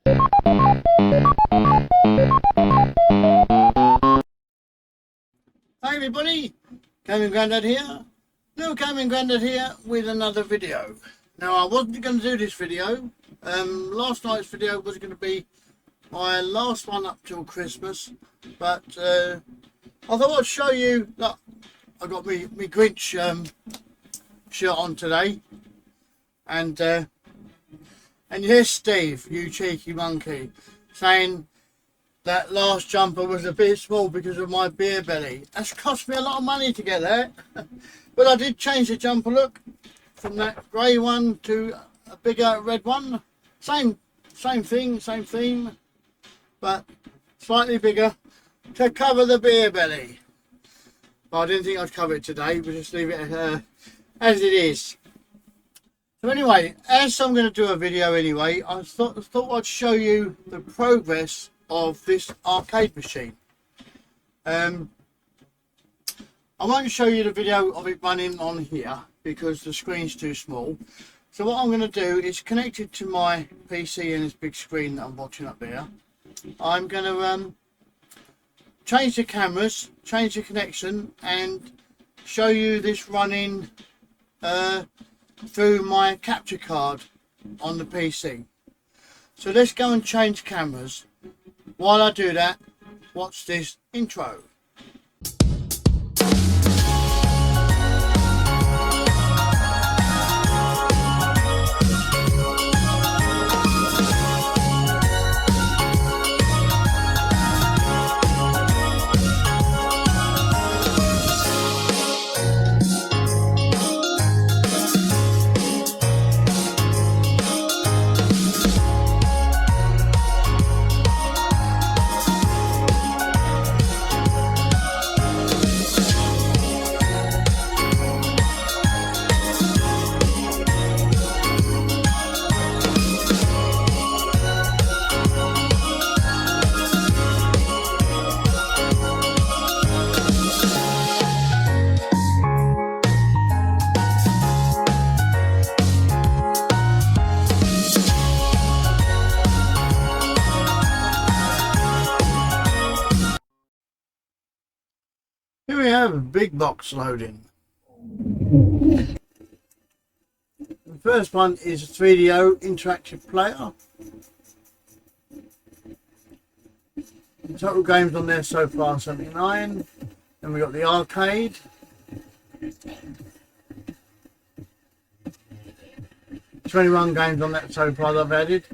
Hi everybody, Gaming Grandad here. Little Gaming Grandad here with another video. Now I wasn't going to do this video. Last night's video was going to be my last one up till Christmas, but I thought I'd show you. Look, I got me Grinch shirt on today, and here's Steve, you cheeky monkey, saying that last jumper was a bit small because of my beer belly. That's cost me a lot of money to get that. But I did change the jumper look from that grey one to a bigger red one. Same thing, same theme, but slightly bigger to cover the beer belly. But I didn't think I'd cover it today, but just leave it as it is. So anyway, as I'm going to do a video anyway, I thought I'd show you the progress of this arcade machine. I won't show you the video of it running on here because the screen's too small. So what I'm going to do is connect it to my PC and this big screen that I'm watching up there. I'm going to change the cameras, change the connection, and show you this running through my capture card on the PC. So let's go and change cameras. While I do that, watch this intro. Here we have a big box loading. The first one is a 3DO interactive player. The total games on there so far 79. Then we got the arcade. $21 games on that so far that I've added.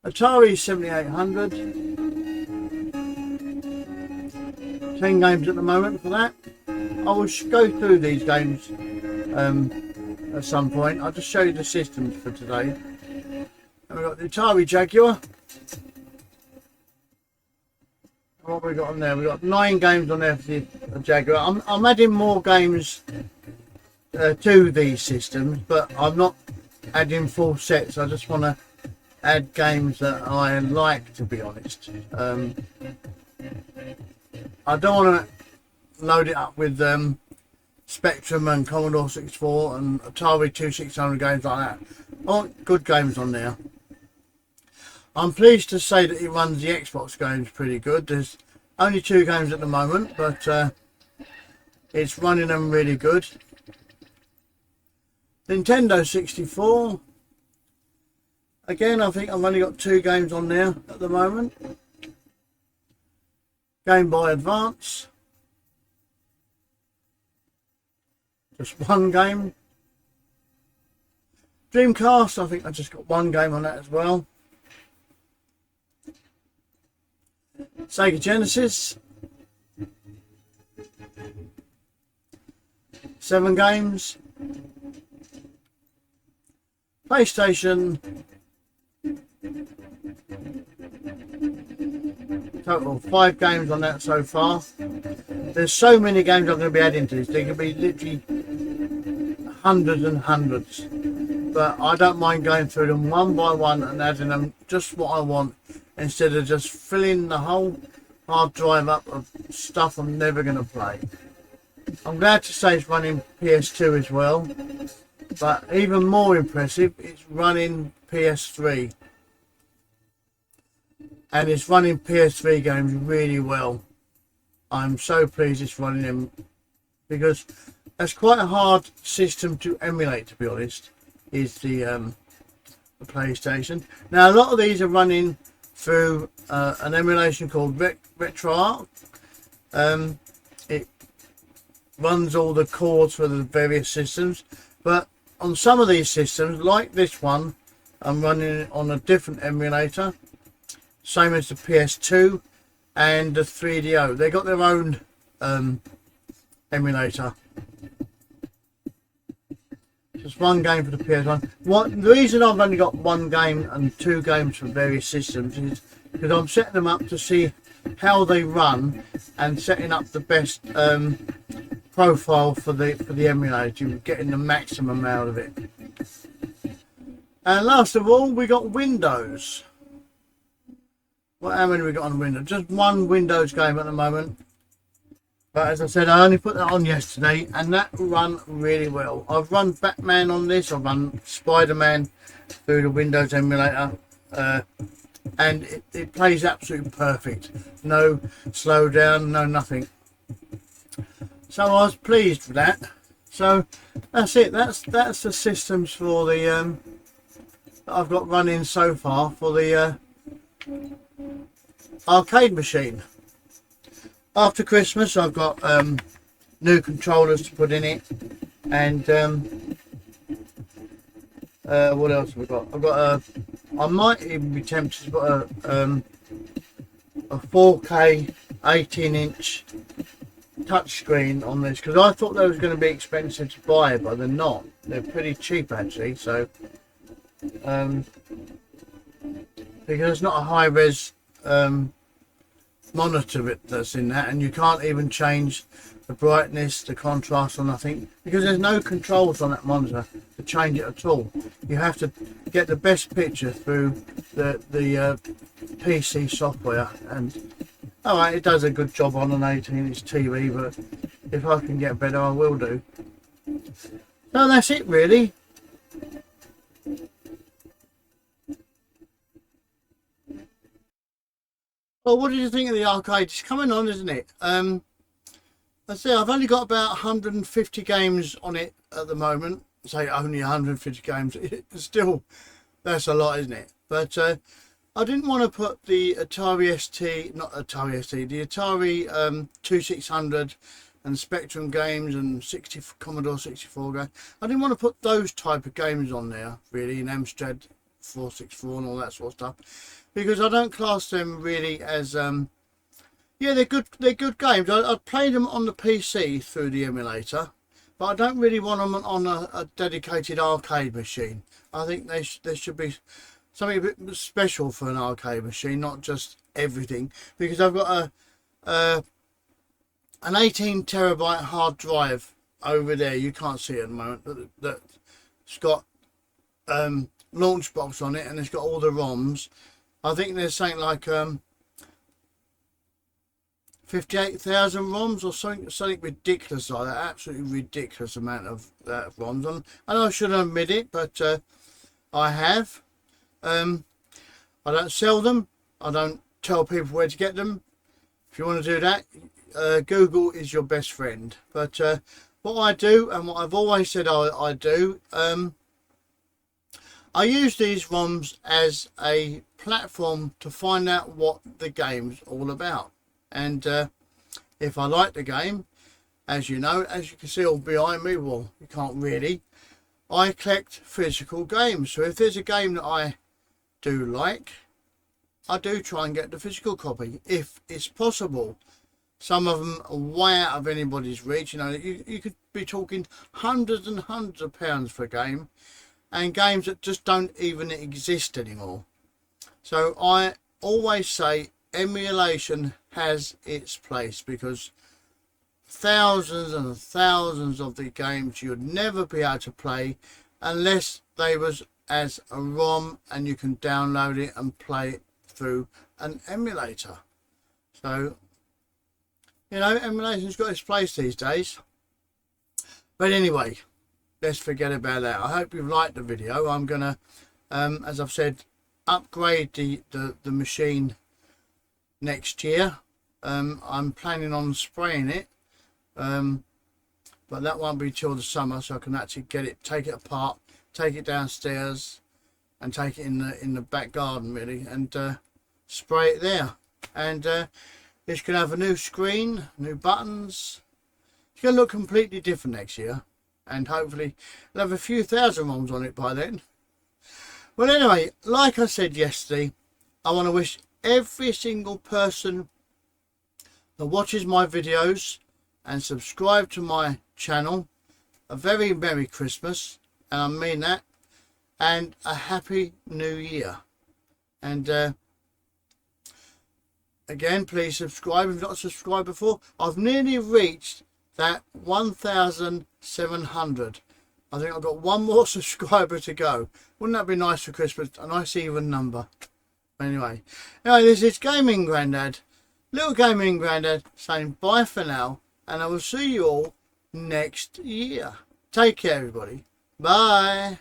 Atari 7800. 10 games at the moment for that. I will go through these games at some point. I'll just show you the systems for today. And we've got the Atari Jaguar. What have we got on there? We've got 9 games on there for the Jaguar. I'm adding more games to these systems, but I'm not adding full sets. I just want to add games that I like, to be honest. I don't want to load it up with Spectrum and Commodore 64 and Atari 2600 games like that. I want good games on there. I'm pleased to say that it runs the Xbox games pretty good. There's only 2 games at the moment, but it's running them really good. Nintendo 64. Again, I think I've only got 2 games on there at the moment. Game Boy Advance, just 1 game. Dreamcast, I think I just got 1 game on that as well. Sega Genesis, 7 games. PlayStation, total 5 games on that so far. There's so many games I'm going to be adding to this. There could be literally hundreds and hundreds, but I don't mind going through them one by one and adding them just what I want, instead of just filling the whole hard drive up of stuff I'm never going to play. I'm glad to say it's running PS2 as well. But even more impressive, it's running PS3. And it's running PS3 games really well. I'm so pleased it's running them, because that's quite a hard system to emulate, to be honest, is the PlayStation. Now a lot of these are running through an emulation called RetroArch. It runs all the chords for the various systems, but on some of these systems, like this one, I'm running it on a different emulator, same as the PS2 and the 3DO. They got their own emulator. Just one game for the PS1. The reason I've only got one game and two games for various systems is because I'm setting them up to see how they run and setting up the best profile for the emulator, getting the maximum out of it. And last of all, we got Windows. How many we got on Windows? Just one Windows game at the moment. But as I said, I only put that on yesterday, and that run really well. I've run Batman on this. I've run Spider-Man through the Windows emulator, and it plays absolutely perfect. No slowdown, no nothing. So I was pleased with that. So that's it. That's the systems for the that I've got running so far for the arcade machine. After Christmas, I've got new controllers to put in it, and what else have I got? I've got I might even be tempted to put a 4K 18-inch touchscreen on this, because I thought they was going to be expensive to buy, but they're not. They're pretty cheap actually. So because it's not a high-res monitor that's in that, and you can't even change the brightness, the contrast, or nothing, because there's no controls on that monitor to change it at all. You have to get the best picture through the PC software, and alright, it does a good job on an 18-inch TV, but if I can get better, I will do. So that's it really. Well, what did you think of the arcade? It's coming on, isn't it? I say I've only got about 150 games on it at the moment. I say only 150 games. It's still, that's a lot, isn't it? But I didn't want to put the Atari ST, not Atari ST, the Atari 2600 and Spectrum games and Commodore 64 games. I didn't want to put those type of games on there, really, in Amstrad 464 and all that sort of stuff, because I don't class them really as yeah, they're good games. I played them on the PC through the emulator, but I don't really want them on a dedicated arcade machine. I think there should be something a bit special for an arcade machine, not just everything, because I've got an 18 terabyte hard drive over there. You can't see it at the moment, that's got launch box on it, and it's got all the ROMs. I think there's something like 58,000 ROMs or something ridiculous like that. Absolutely ridiculous amount of ROMs. And I shouldn't admit it, but I have. I don't sell them. I don't tell people where to get them. If you want to do that, Google is your best friend. But what I do, and what I've always said I do, I use these ROMs as a platform to find out what the game's all about. And if I like the game, as you know, as you can see all behind me, well, you can't really, I collect physical games. So if there's a game that I do like, I do try and get the physical copy if it's possible. Some of them are way out of anybody's reach. You know, you could be talking hundreds and hundreds of pounds for a game, and games that just don't even exist anymore. So I always say emulation has its place, because thousands and thousands of the games you'd never be able to play unless they was as a ROM and you can download it and play it through an emulator. So, you know, emulation's got its place these days. But anyway, let's forget about that. I hope you've liked the video. I'm gonna, as I've said, upgrade the machine next year. I'm planning on spraying it, but that won't be till the summer, so I can actually take it apart, take it downstairs, and take it in the back garden really, and spray it there. And it's gonna have a new screen, new buttons. It's gonna look completely different next year, and hopefully it'll have a few thousand ROMs on it by then. Well, anyway, like I said yesterday, I want to wish every single person that watches my videos and subscribe to my channel a very Merry Christmas, and I mean that, and a Happy New Year. And again, please subscribe if you've not subscribed before. I've nearly reached that 1,700. I think I've got one more subscriber to go. Wouldn't that be nice for Christmas? A nice even number. Anyway, this is Gaming Grandad, Little Gaming Grandad, saying bye for now, and I will see you all next year. Take care, everybody. Bye.